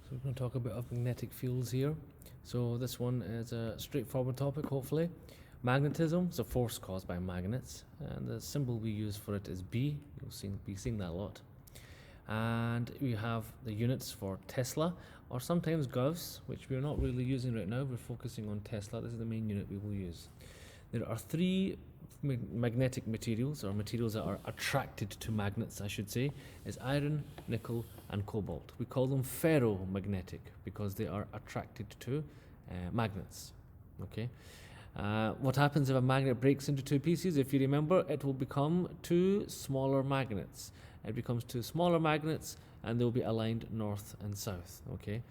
So we're going to talk about magnetic fields here. So this one is a straightforward topic, hopefully. Magnetism is a force caused by magnets, and the symbol we use for it is B. You'll be seeing that a lot. And we have the units for Tesla, or sometimes Gauss, which we're not really using right now. We're focusing on Tesla. This is the main unit we will use. There are three magnetic materials, or materials that are attracted to magnets, I should say, is iron, nickel, and cobalt. We call them ferromagnetic because they are attracted to magnets. Okay. What happens if a magnet breaks into two pieces? If you remember, it will become two smaller magnets. It becomes two smaller magnets, and they'll be aligned north and south. Okay.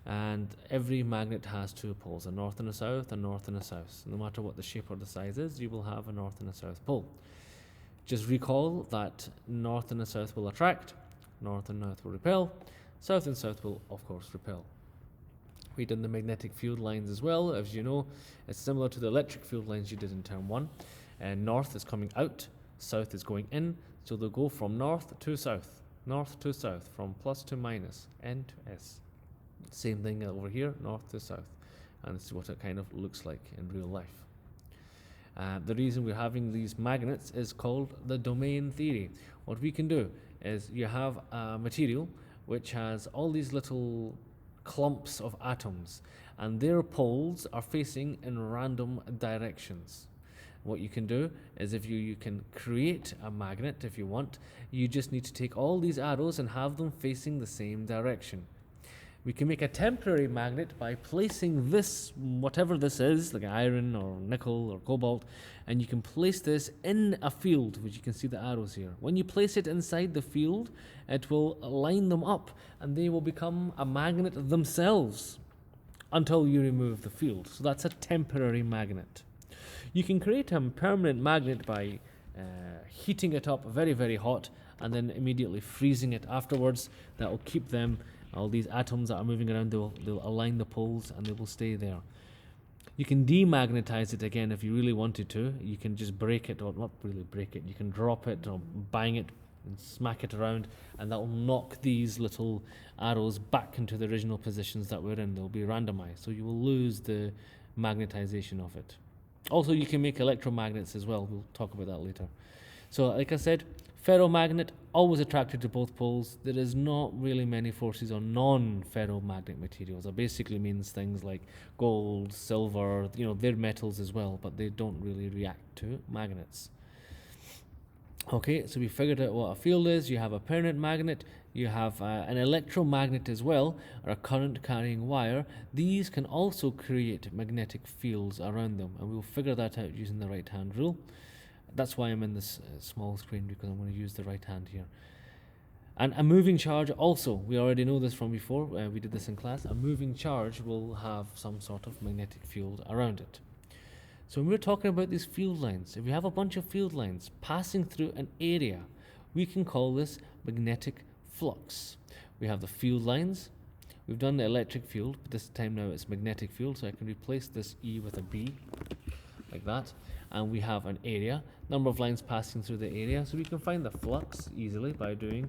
And every magnet has two poles, a north and a south, a north and a south. No matter what the shape or the size is, you will have a north and a south pole. Just recall that north and the south will attract, north and north will repel, south and south will, of course, repel. We did the magnetic field lines as well. As you know, it's similar to the electric field lines you did in term 1. And north is coming out, south is going in, so they'll go from north to south, from plus to minus, N to S. Same thing over here, north to south, and this is what it kind of looks like in real life. The reason we're having these magnets is called the domain theory. What we can do is you have a material which has all these little clumps of atoms, and their poles are facing in random directions. What you can do is if you can create a magnet if you want, you just need to take all these arrows and have them facing the same direction. We can make a temporary magnet by placing this, whatever this is, like iron or nickel or cobalt, and you can place this in a field, which you can see the arrows here. When you place it inside the field, it will line them up, and they will become a magnet themselves until you remove the field. So that's a temporary magnet. You can create a permanent magnet by heating it up very, very hot, and then immediately freezing it afterwards. That will keep them. All these atoms that are moving around, they'll align the poles and they will stay there. You can demagnetize it again if you really wanted to. You can just break it, or not really break it, you can drop it or bang it and smack it around, and that will knock these little arrows back into the original positions that we're in. They'll be randomized, so you will lose the magnetization of it. Also, you can make electromagnets as well. We'll talk about that later. So, like I said, ferromagnet, always attracted to both poles. There is not really many forces on non-ferromagnet materials. That basically means things like gold, silver, they're metals as well, but they don't really react to magnets. Okay, so we figured out what a field is. You have a permanent magnet, you have an electromagnet as well, or a current-carrying wire. These can also create magnetic fields around them, and we'll figure that out using the right-hand rule. That's why I'm in this small screen, because I'm going to use the right hand here. And a moving charge also, we already know this from before, we did this in class. A moving charge will have some sort of magnetic field around it. So when we're talking about these field lines, if we have a bunch of field lines passing through an area, we can call this magnetic flux. We have the field lines. We've done the electric field, but this time now it's magnetic field, so I can replace this E with a B, like that. And we have an area, number of lines passing through the area, so we can find the flux easily by doing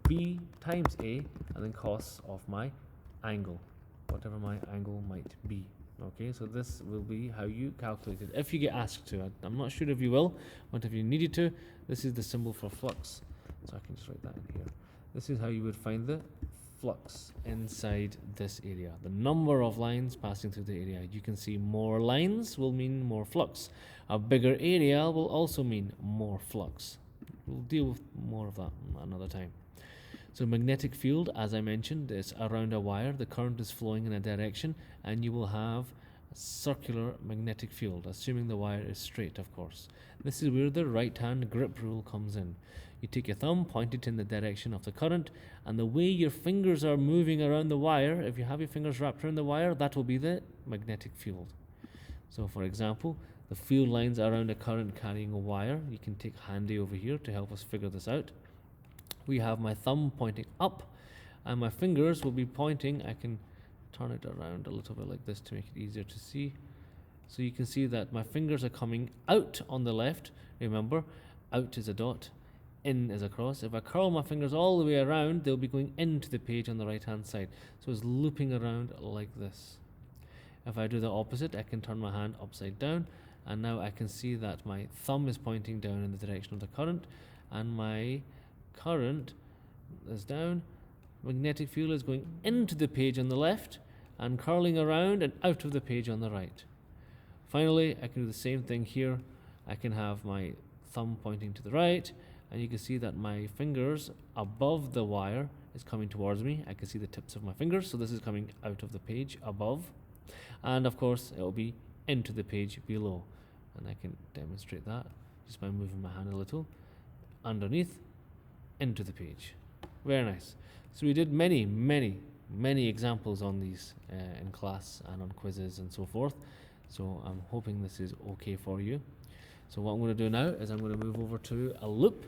B times A and then cos of my angle, whatever my angle might be. Okay, so this will be how you calculate it if you get asked to. I'm not sure if you will, but if you needed to, this is the symbol for flux. So I can just write that in here. This is how you would find the flux inside this area. The number of lines passing through the area. You can see more lines will mean more flux. A bigger area will also mean more flux. We'll deal with more of that another time. So magnetic field, as I mentioned, is around a wire. The current is flowing in a direction, and you will have a circular magnetic field, assuming the wire is straight, of course. This is where the right-hand grip rule comes in. You take your thumb, point it in the direction of the current, and the way your fingers are moving around the wire, if you have your fingers wrapped around the wire, that will be the magnetic field. So, for example, the field lines around a current carrying a wire. You can take handy over here to help us figure this out. We have my thumb pointing up, and my fingers will be pointing. I can turn it around a little bit like this to make it easier to see. So you can see that my fingers are coming out on the left. Remember, out is a dot, in is across. If I curl my fingers all the way around, they'll be going into the page on the right hand side. So it's looping around like this. If I do the opposite, I can turn my hand upside down, and now I can see that my thumb is pointing down in the direction of the current, and my current is down. Magnetic field is going into the page on the left and curling around and out of the page on the right. Finally, I can do the same thing here. I can have my thumb pointing to the right, and you can see that my fingers above the wire is coming towards me. I can see the tips of my fingers, so this is coming out of the page above. And of course, it will be into the page below. And I can demonstrate that just by moving my hand a little. Underneath, into the page. Very nice. So we did many examples on these in class and on quizzes and so forth. So I'm hoping this is okay for you. So what I'm going to do now is I'm going to move over to a loop.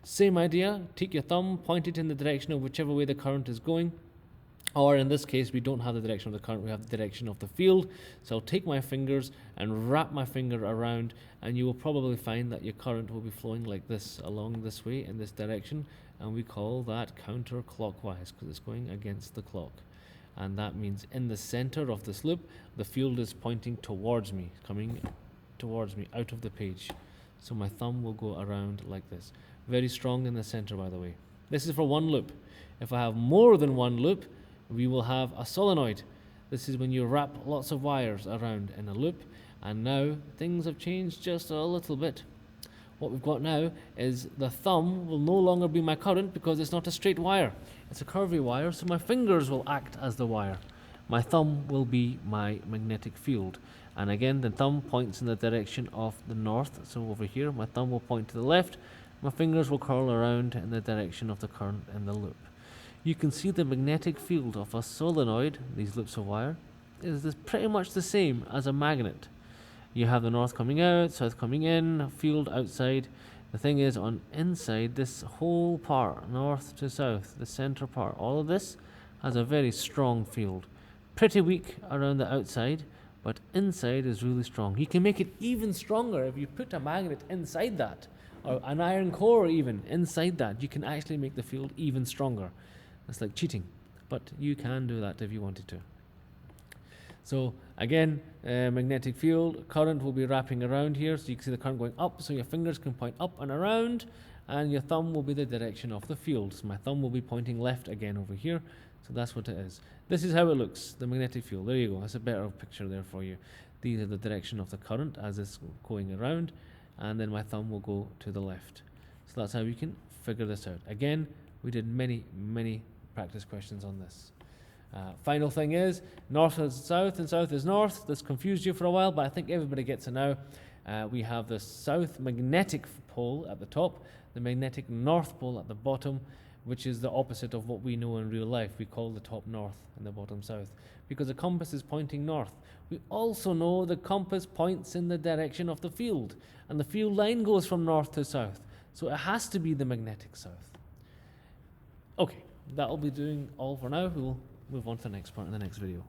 Same idea, take your thumb, point it in the direction of whichever way the current is going. Or in this case, we don't have the direction of the current, we have the direction of the field. So I'll take my fingers and wrap my finger around, and you will probably find that your current will be flowing like this, along this way, in this direction. And we call that counterclockwise, because it's going against the clock. And that means in the center of this loop, the field is pointing towards me, coming towards me, out of the page. So my thumb will go around like this. Very strong in the center, by the way. This is for one loop. If I have more than one loop, we will have a solenoid. This is when you wrap lots of wires around in a loop, and now things have changed just a little bit. What we've got now is the thumb will no longer be my current because it's not a straight wire. It's a curvy wire, so my fingers will act as the wire. My thumb will be my magnetic field. And again, the thumb points in the direction of the north. So over here, my thumb will point to the left. My fingers will curl around in the direction of the current in the loop. You can see the magnetic field of a solenoid, these loops of wire, is pretty much the same as a magnet. You have the north coming out, south coming in, field outside. The thing is, on inside, this whole part, north to south, the center part, all of this has a very strong field. Pretty weak around the outside, but inside is really strong. You can make it even stronger if you put a magnet inside that, or an iron core even inside that. You can actually make the field even stronger. It's like cheating, but you can do that if you wanted to. So again, magnetic field, current will be wrapping around here, so you can see the current going up, so your fingers can point up and around, and your thumb will be the direction of the field. So my thumb will be pointing left again over here, so that's what it is. This is how it looks, the magnetic field. There you go, that's a better picture there for you. These are the direction of the current as it's going around, and then my thumb will go to the left. So that's how we can figure this out. Again, we did many practice questions on this. Final thing is, north is south and south is north. This confused you for a while, but I think everybody gets it now. We have the south magnetic pole at the top, the magnetic north pole at the bottom, which is the opposite of what we know in real life. We call the top north and the bottom south, because the compass is pointing north. We also know the compass points in the direction of the field, and the field line goes from north to south. So it has to be the magnetic south. Okay, that'll be doing all for now. We'll move on to the next part in the next video.